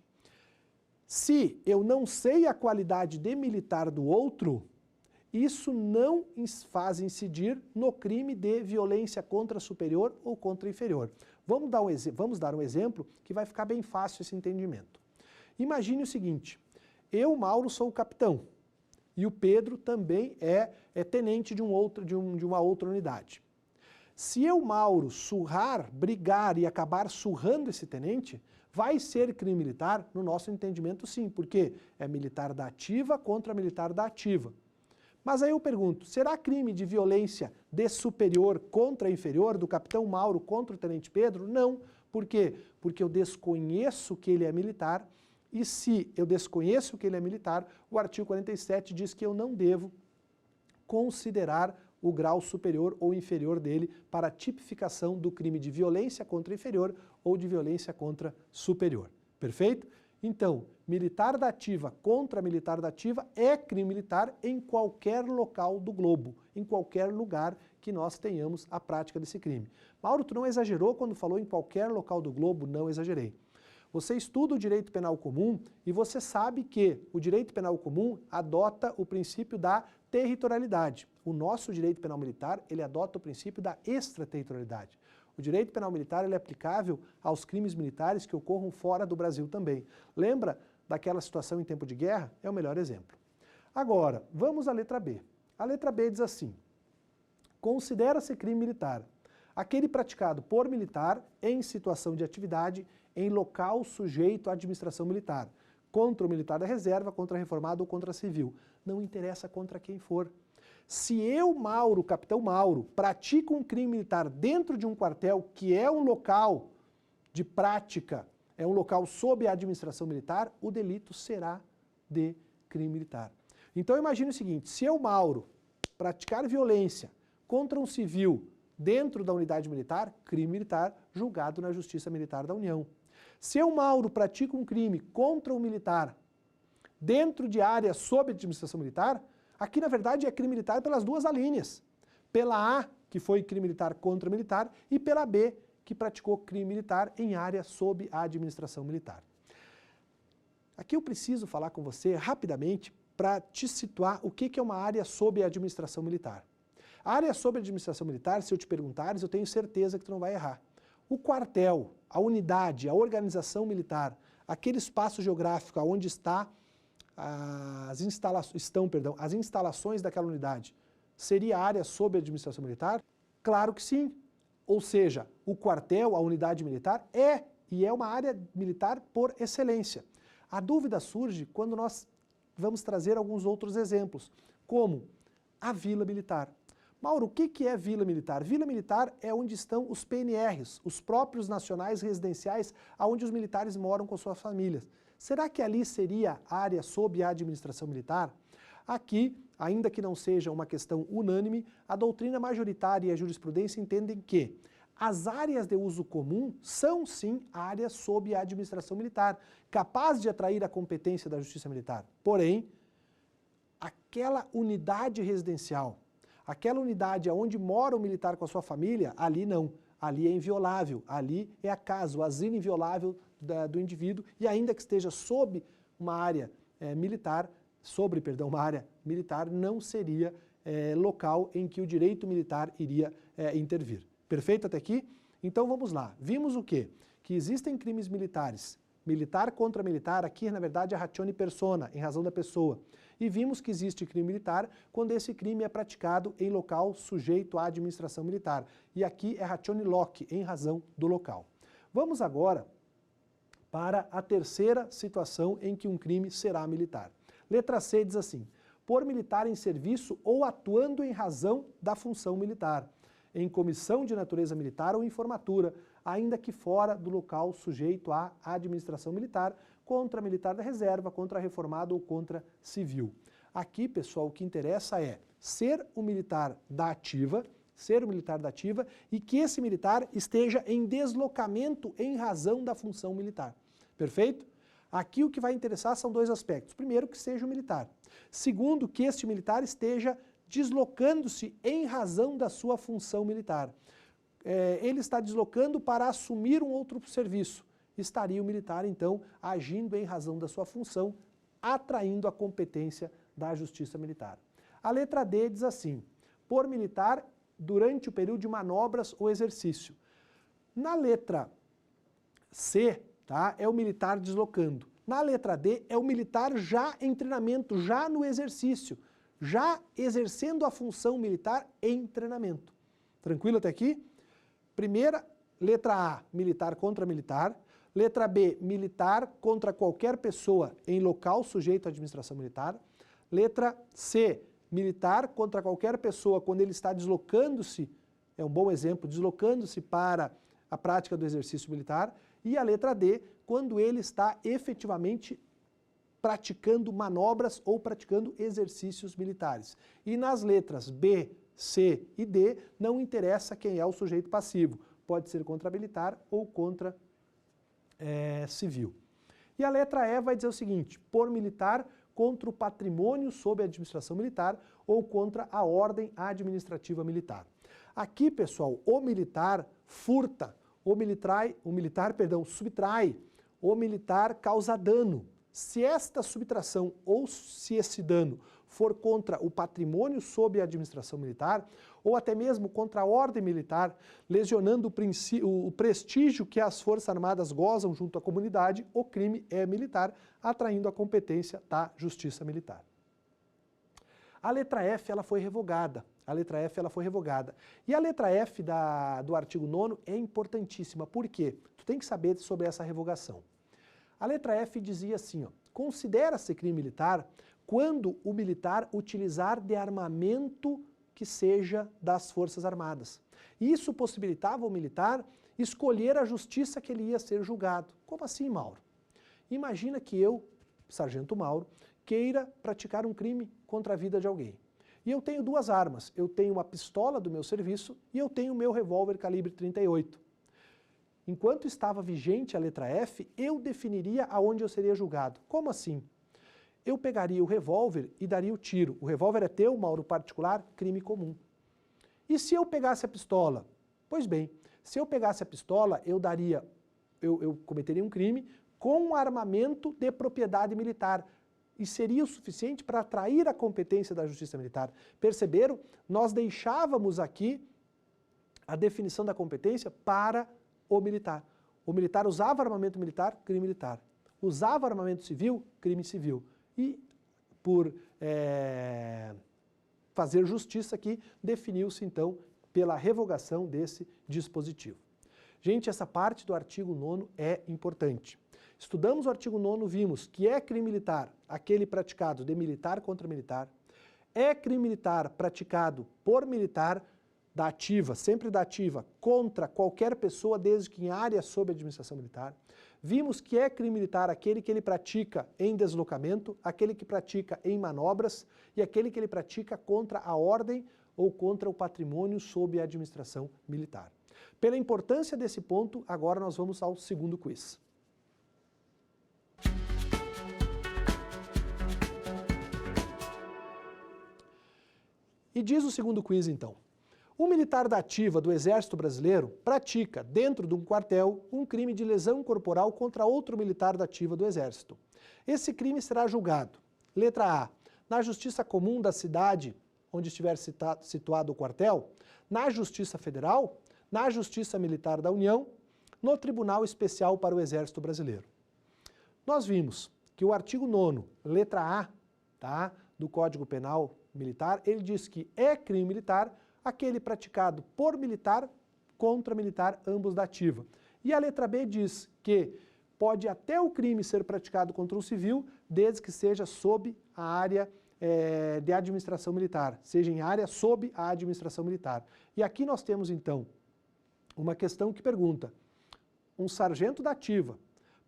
se eu não sei a qualidade de militar do outro, isso não faz incidir no crime de violência contra superior ou contra inferior. Vamos dar um exemplo que vai ficar bem fácil esse entendimento. Imagine o seguinte: eu, Mauro, sou o capitão e o Pedro também é tenente de uma outra unidade. Se eu, Mauro, surrar, brigar e acabar surrando esse tenente, vai ser crime militar? No nosso entendimento, sim, porque é militar da ativa contra militar da ativa. Mas aí eu pergunto, será crime de violência de superior contra inferior, do capitão Mauro contra o tenente Pedro? Não. Por quê? Porque eu desconheço que ele é militar, e se eu desconheço que ele é militar, o artigo 47 diz que eu não devo considerar o grau superior ou inferior dele para a tipificação do crime de violência contra inferior ou de violência contra superior. Perfeito? Então, militar da ativa contra militar da ativa é crime militar em qualquer local do globo, em qualquer lugar que nós tenhamos a prática desse crime. Mauro, tu não exagerou quando falou em qualquer local do globo? Não exagerei. Você estuda o direito penal comum e você sabe que o direito penal comum adota o princípio da territorialidade. O nosso direito penal militar, ele adota o princípio da extraterritorialidade. O direito penal militar ele é aplicável aos crimes militares que ocorram fora do Brasil também. Lembra daquela situação em tempo de guerra? É o melhor exemplo. Agora, vamos à letra B. A letra B diz assim: considera-se crime militar aquele praticado por militar em situação de atividade em local sujeito à administração militar, contra o militar da reserva, contra reformado ou contra civil. Não interessa contra quem for. Se eu, Mauro, capitão Mauro, pratico um crime militar dentro de um quartel que é um local de prática, é um local sob a administração militar, o delito será de crime militar. Então imagine o seguinte: se eu, Mauro, praticar violência contra um civil dentro da unidade militar, crime militar julgado na Justiça Militar da União. Se eu, Mauro, pratico um crime contra um militar dentro de área sob administração militar, aqui na verdade é crime militar pelas duas alíneas. Pela A, que foi crime militar contra militar, e pela B, que praticou crime militar em área sob a administração militar. Aqui eu preciso falar com você rapidamente para te situar o que é uma área sob a administração militar. A área sob a administração militar, se eu te perguntares, eu tenho certeza que tu não vai errar. O quartel, a unidade, a organização militar, aquele espaço geográfico onde as instalações daquela unidade, seria a área sob a administração militar? Claro que sim. Ou seja, o quartel, a unidade militar, é uma área militar por excelência. A dúvida surge quando nós vamos trazer alguns outros exemplos, como a Vila Militar. Mauro, o que é Vila Militar? Vila Militar é onde estão os PNRs, os próprios nacionais residenciais, onde os militares moram com suas famílias. Será que ali seria área sob a administração militar? Aqui, ainda que não seja uma questão unânime, a doutrina majoritária e a jurisprudência entendem que as áreas de uso comum são sim áreas sob a administração militar, capaz de atrair a competência da Justiça Militar. Porém, aquela unidade residencial, aquela unidade onde mora o militar com a sua família, ali não. Ali é inviolável, ali é a casa, o asilo inviolável do indivíduo, e ainda que esteja sob uma área militar, uma área militar, não seria local em que o direito militar iria intervir. Perfeito até aqui? Então vamos lá. Vimos o quê? Que existem crimes militares, militar contra militar, aqui na verdade é ratione persona, em razão da pessoa. E vimos que existe crime militar quando esse crime é praticado em local sujeito à administração militar. E aqui é ratione loci, em razão do local. Vamos agora para a terceira situação em que um crime será militar. Letra C diz assim: por militar em serviço ou atuando em razão da função militar, em comissão de natureza militar ou em formatura, ainda que fora do local sujeito à administração militar, contra militar da reserva, contra reformado ou contra civil. Aqui, pessoal, o que interessa é ser um militar da ativa, e que esse militar esteja em deslocamento em razão da função militar. Perfeito? Aqui o que vai interessar são dois aspectos. Primeiro, que seja um militar. Segundo, que este militar esteja deslocando-se em razão da sua função militar. Ele está deslocando para assumir um outro serviço. Estaria o militar, então, agindo em razão da sua função, atraindo a competência da Justiça Militar. A letra D diz assim: por militar durante o período de manobras ou exercício. Na letra C, tá, é o militar deslocando. Na letra D, é o militar já em treinamento, já no exercício, já exercendo a função militar em treinamento. Tranquilo até aqui? Primeira, letra A, militar contra militar. Letra B, militar contra qualquer pessoa em local sujeito à administração militar. Letra C, militar contra qualquer pessoa quando ele está deslocando-se, é um bom exemplo, deslocando-se para a prática do exercício militar. E a letra D, quando ele está efetivamente praticando manobras ou praticando exercícios militares. E nas letras B, C e D, não interessa quem é o sujeito passivo. Pode ser contra militar ou contra civil. E a letra E vai dizer o seguinte: por militar contra o patrimônio sob a administração militar ou contra a ordem administrativa militar. Aqui, pessoal, o militar furta, subtrai, o militar causa dano. Se esta subtração ou se esse dano for contra o patrimônio sob a administração militar, ou até mesmo contra a ordem militar, lesionando o prestígio que as Forças Armadas gozam junto à comunidade, o crime é militar, atraindo a competência da Justiça Militar. A letra F ela foi revogada. E a letra F do artigo 9º é importantíssima. Por quê? Tu tem que saber sobre essa revogação. A letra F dizia assim, ó: considera-se crime militar quando o militar utilizar de armamento que seja das Forças Armadas. Isso possibilitava ao militar escolher a justiça que ele ia ser julgado. Como assim, Mauro? Imagina que eu, sargento Mauro, queira praticar um crime contra a vida de alguém. E eu tenho duas armas. Eu tenho uma pistola do meu serviço e eu tenho o meu revólver calibre 38. Enquanto estava vigente a letra F, eu definiria aonde eu seria julgado. Como assim? Eu pegaria o revólver e daria o tiro. O revólver é teu, Mauro, particular, crime comum. E se eu pegasse a pistola? Pois bem, se eu pegasse a pistola, eu cometeria um crime com armamento de propriedade militar. E seria o suficiente para atrair a competência da Justiça Militar. Perceberam? Nós deixávamos aqui a definição da competência para o militar. O militar usava armamento militar, crime militar. Usava armamento civil, crime civil. E por fazer justiça aqui, definiu-se então pela revogação desse dispositivo. Gente, essa parte do artigo 9º é importante. Estudamos o artigo 9º, vimos que é crime militar aquele praticado de militar contra militar, é crime militar praticado por militar da ativa, sempre da ativa, contra qualquer pessoa desde que em área sob administração militar. Vimos que é crime militar aquele que ele pratica em deslocamento, aquele que pratica em manobras e aquele que ele pratica contra a ordem ou contra o patrimônio sob a administração militar. Pela importância desse ponto, agora nós vamos ao segundo quiz. E diz o segundo quiz então: o militar da ativa do Exército Brasileiro pratica, dentro de um quartel, um crime de lesão corporal contra outro militar da ativa do Exército. Esse crime será julgado, letra A, na Justiça Comum da cidade onde estiver situado o quartel, na Justiça Federal, na Justiça Militar da União, no Tribunal Especial para o Exército Brasileiro. Nós vimos que o artigo 9º, letra A, tá, do Código Penal Militar, ele diz que é crime militar aquele praticado por militar contra militar, ambos da ativa. E a letra B diz que pode até o crime ser praticado contra um civil, desde que seja sob a área de administração militar, seja em área sob a administração militar. E aqui nós temos então uma questão que pergunta: um sargento da ativa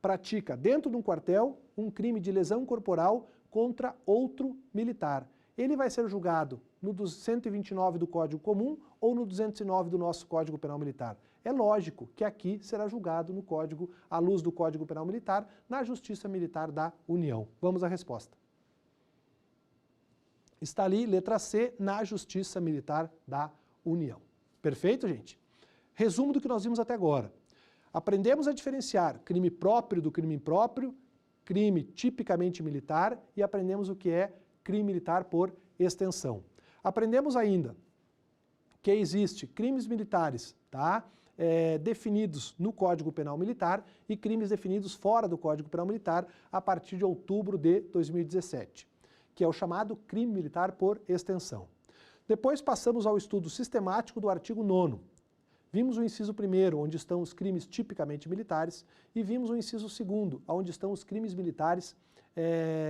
pratica dentro de um quartel um crime de lesão corporal contra outro militar. Ele vai ser julgado no 129 do Código Comum ou no 209 do nosso Código Penal Militar. É lógico que aqui será julgado no Código, à luz do Código Penal Militar, na Justiça Militar da União. Vamos à resposta. Está ali, letra C, na Justiça Militar da União. Perfeito, gente? Resumo do que nós vimos até agora. Aprendemos a diferenciar crime próprio do crime impróprio, crime tipicamente militar, e aprendemos o que é crime militar por extensão. Aprendemos ainda que existe crimes militares, tá, definidos no Código Penal Militar e crimes definidos fora do Código Penal Militar a partir de outubro de 2017, que é o chamado crime militar por extensão. Depois passamos ao estudo sistemático do artigo 9º. Vimos o inciso 1º, onde estão os crimes tipicamente militares, e vimos o inciso 2º, onde estão os crimes militares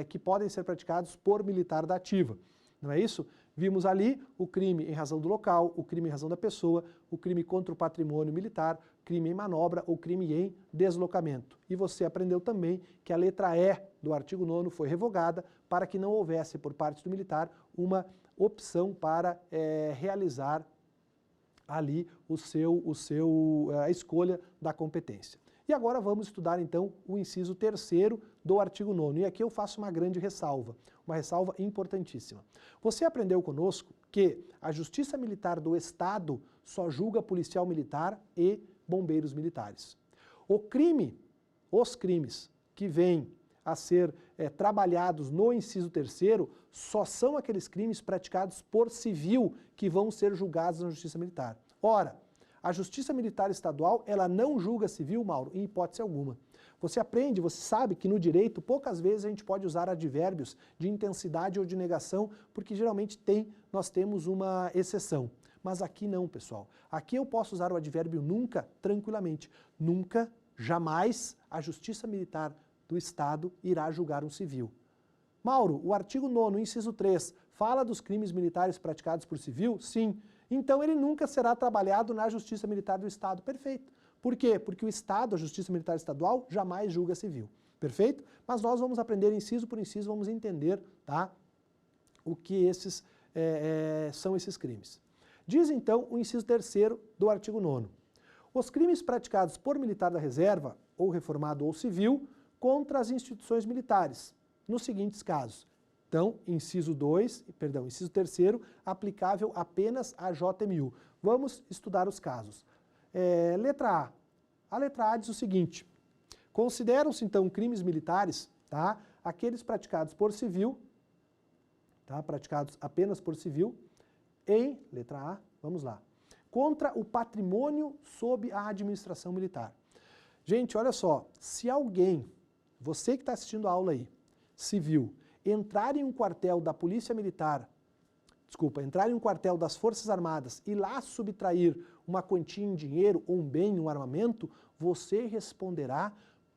que podem ser praticados por militar da ativa. Não é isso? Vimos ali o crime em razão do local, o crime em razão da pessoa, o crime contra o patrimônio militar, crime em manobra ou crime em deslocamento. E você aprendeu também que a letra E do artigo 9º foi revogada para que não houvesse por parte do militar uma opção para realizar ali a escolha da competência. E agora vamos estudar então o inciso 3º do artigo 9º. E aqui eu faço uma grande ressalva, uma ressalva importantíssima. Você aprendeu conosco que a Justiça Militar do Estado só julga policial militar e bombeiros militares. Os crimes que vêm a ser trabalhados no inciso 3º só são aqueles crimes praticados por civil que vão ser julgados na Justiça Militar. Ora, a Justiça Militar Estadual, ela não julga civil, Mauro, em hipótese alguma. Você aprende, você sabe que no direito, poucas vezes a gente pode usar advérbios de intensidade ou de negação, porque geralmente nós temos uma exceção. Mas aqui não, pessoal. Aqui eu posso usar o advérbio nunca, tranquilamente. Nunca, jamais, a Justiça Militar do Estado irá julgar um civil. Mauro, o artigo 9º, inciso 3, fala dos crimes militares praticados por civil? Sim. Então ele nunca será trabalhado na Justiça Militar do Estado. Perfeito. Por quê? Porque o Estado, a Justiça Militar Estadual, jamais julga civil. Perfeito? Mas nós vamos aprender inciso por inciso, vamos entender, tá, o que são esses crimes. Diz então o inciso 3º do artigo 9º. Os crimes praticados por militar da reserva, ou reformado ou civil, contra as instituições militares, nos seguintes casos. Então, inciso 3º, aplicável apenas à JMU. Vamos estudar os casos. Letra A. A letra A diz o seguinte: consideram-se então crimes militares, tá, aqueles praticados por civil, tá, praticados apenas por civil, em, letra A, vamos lá, contra o patrimônio sob a administração militar. Gente, olha só, se alguém, você que está assistindo a aula aí, civil, entrar em um quartel da Polícia Militar, entrar em um quartel das Forças Armadas e lá subtrair uma quantia em dinheiro ou um bem, um armamento, você responderá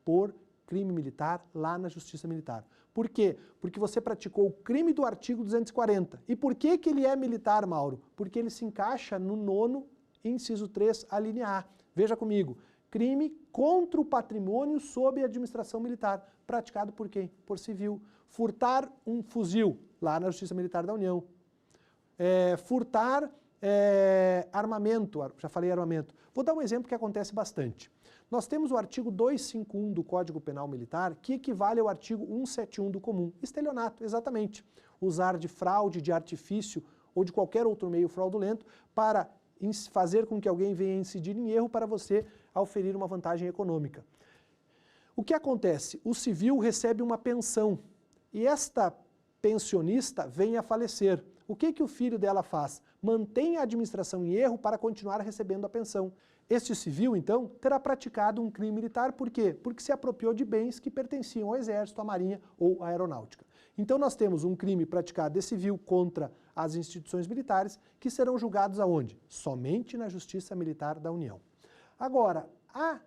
por crime militar lá na Justiça Militar. Por quê? Porque você praticou o crime do artigo 240. E por que que ele é militar, Mauro? Porque ele se encaixa no 9º, inciso 3, a linha A. Veja comigo. Crime contra o patrimônio sob administração militar. Praticado por quem? Por civil. Furtar um fuzil, lá na Justiça Militar da União. Furtar armamento, já falei armamento. Vou dar um exemplo que acontece bastante. Nós temos o artigo 251 do Código Penal Militar, que equivale ao artigo 171 do comum. Estelionato, exatamente. Usar de fraude, de artifício ou de qualquer outro meio fraudulento para fazer com que alguém venha incidir em erro para você auferir uma vantagem econômica. O que acontece? O civil recebe uma pensão e esta pensionista vem a falecer. O que o filho dela faz? Mantém a administração em erro para continuar recebendo a pensão. Este civil, então, terá praticado um crime militar, por quê? Porque se apropriou de bens que pertenciam ao Exército, à Marinha ou à Aeronáutica. Então nós temos um crime praticado de civil contra as instituições militares, que serão julgados aonde? Somente na Justiça Militar da União. Agora, a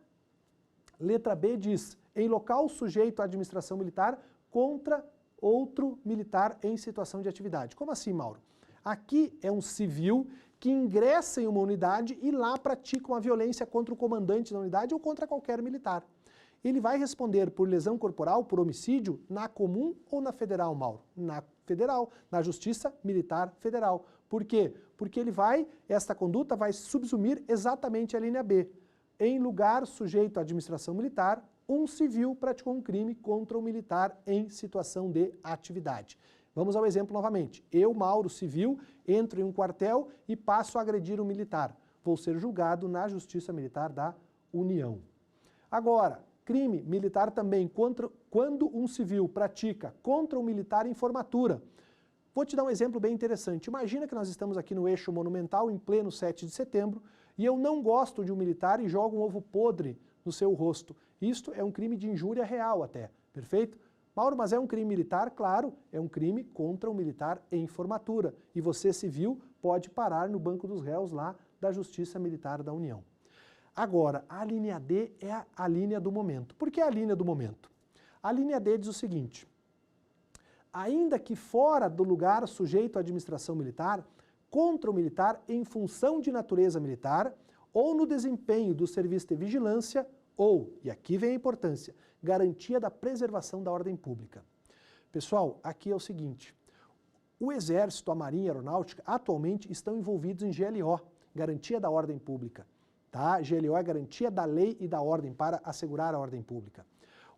letra B diz, em local sujeito à administração militar contra outro militar em situação de atividade. Como assim, Mauro? Aqui é um civil que ingressa em uma unidade e lá pratica uma violência contra o comandante da unidade ou contra qualquer militar. Ele vai responder por lesão corporal, por homicídio, na comum ou na federal, Mauro? Na federal, na Justiça Militar Federal. Por quê? Porque esta conduta vai subsumir exatamente a linha B. Em lugar sujeito à administração militar, um civil praticou um crime contra um militar em situação de atividade. Vamos ao exemplo novamente. Eu, Mauro, civil, entro em um quartel e passo a agredir um militar. Vou ser julgado na Justiça Militar da União. Agora, crime militar também quando um civil pratica contra um militar em formatura. Vou te dar um exemplo bem interessante. Imagina que nós estamos aqui no Eixo Monumental, em pleno 7 de setembro, e eu não gosto de um militar e jogo um ovo podre no seu rosto. Isto é um crime de injúria real até, perfeito? Mauro, mas é um crime militar? Claro, é um crime contra um militar em formatura. E você, civil, pode parar no banco dos réus lá da Justiça Militar da União. Agora, a linha D é a linha do momento. Por que a linha do momento? A linha D diz o seguinte, ainda que fora do lugar sujeito à administração militar, contra o militar em função de natureza militar ou no desempenho do serviço de vigilância ou, e aqui vem a importância, garantia da preservação da ordem pública. Pessoal, aqui é o seguinte, o Exército, a Marinha e a Aeronáutica atualmente estão envolvidos em GLO, Garantia da Ordem Pública. Tá? GLO é Garantia da Lei e da Ordem para assegurar a ordem pública.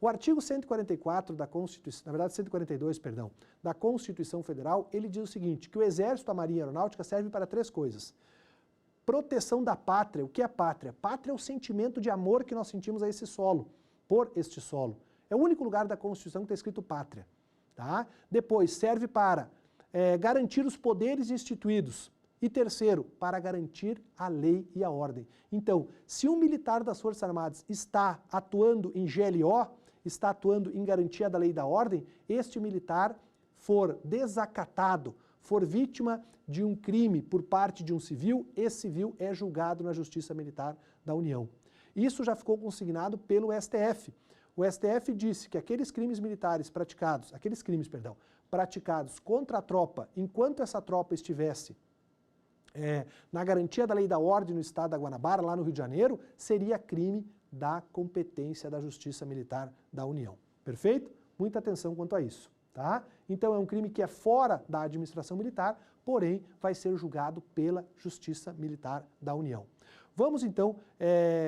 O artigo 144 da Constituição, na verdade 142, perdão, da Constituição Federal, ele diz o seguinte, que o Exército, a Marinha e a Aeronáutica servem para 3 coisas. Proteção da pátria. O que é pátria? Pátria é o sentimento de amor que nós sentimos a esse solo, por este solo. É o único lugar da Constituição que está escrito pátria. Tá? Depois, serve para garantir os poderes instituídos. E terceiro, para garantir a lei e a ordem. Então, se um militar das Forças Armadas está atuando em GLO, está atuando em garantia da lei e da ordem, este militar for desacatado, for vítima de um crime por parte de um civil, esse civil é julgado na Justiça Militar da União. Isso já ficou consignado pelo STF. O STF disse que aqueles crimes praticados contra a tropa, enquanto essa tropa estivesse na garantia da lei e da ordem no estado da Guanabara, lá no Rio de Janeiro, seria crime da competência da Justiça Militar da União. Perfeito? Muita atenção quanto a isso. Tá? Então é um crime que é fora da administração militar, porém vai ser julgado pela Justiça Militar da União. Vamos então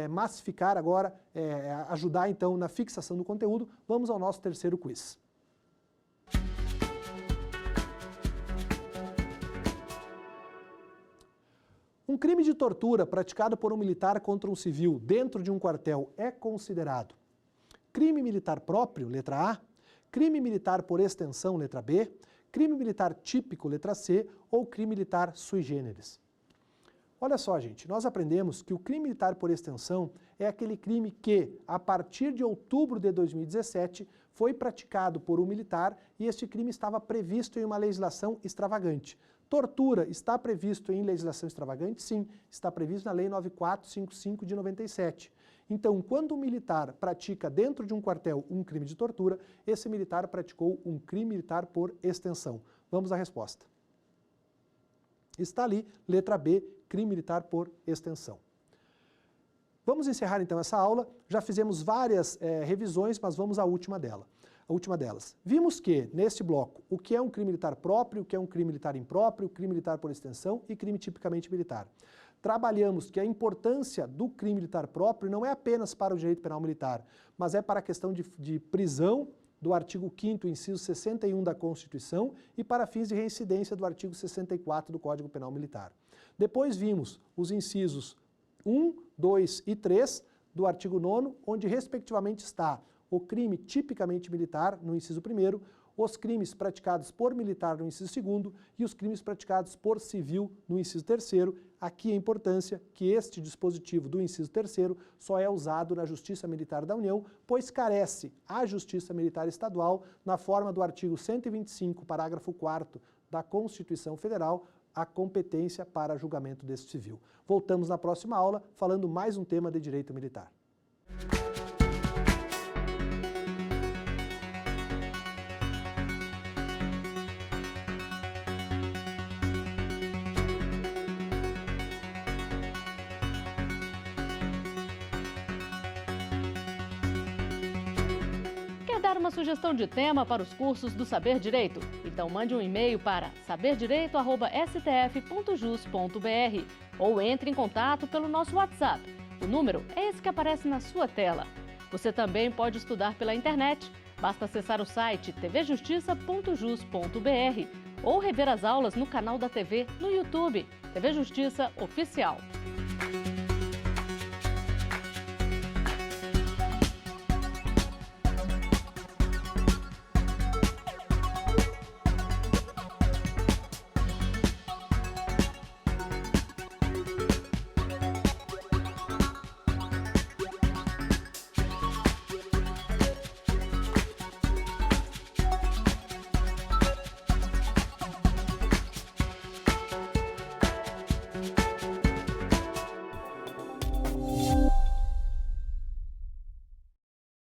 massificar agora, ajudar então na fixação do conteúdo. Vamos ao nosso terceiro quiz. Um crime de tortura praticado por um militar contra um civil dentro de um quartel é considerado crime militar próprio, letra A, crime militar por extensão, letra B, crime militar típico, letra C, ou crime militar sui generis. Olha só, gente, nós aprendemos que o crime militar por extensão é aquele crime que, a partir de outubro de 2017, foi praticado por um militar e este crime estava previsto em uma legislação extravagante. Tortura está previsto em legislação extravagante? Sim, está previsto na Lei 9455 de 97. Então, quando um militar pratica dentro de um quartel um crime de tortura, esse militar praticou um crime militar por extensão. Vamos à resposta. Está ali, letra B, crime militar por extensão. Vamos encerrar então essa aula. Já fizemos várias revisões, mas vamos à última delas. Vimos que, neste bloco, o que é um crime militar próprio, o que é um crime militar impróprio, crime militar por extensão e crime tipicamente militar. Trabalhamos que a importância do crime militar próprio não é apenas para o direito penal militar, mas é para a questão de prisão do artigo 5º, inciso 61 da Constituição e para fins de reincidência do artigo 64 do Código Penal Militar. Depois vimos os incisos 1, 2 e 3 do artigo 9º, onde respectivamente está o crime tipicamente militar, no inciso 1º, os crimes praticados por militar no inciso 2º e os crimes praticados por civil no inciso 3º. Aqui a importância que este dispositivo do inciso 3º só é usado na Justiça Militar da União, pois carece a Justiça Militar Estadual, na forma do artigo 125, parágrafo 4º da Constituição Federal, a competência para julgamento deste civil. Voltamos na próxima aula falando mais um tema de direito militar. Quer dar uma sugestão de tema para os cursos do Saber Direito? Então mande um e-mail para saberdireito@stf.jus.br ou entre em contato pelo nosso WhatsApp. O número é esse que aparece na sua tela. Você também pode estudar pela internet. Basta acessar o site tvjustiça.jus.br ou rever as aulas no canal da TV no YouTube, TV Justiça Oficial.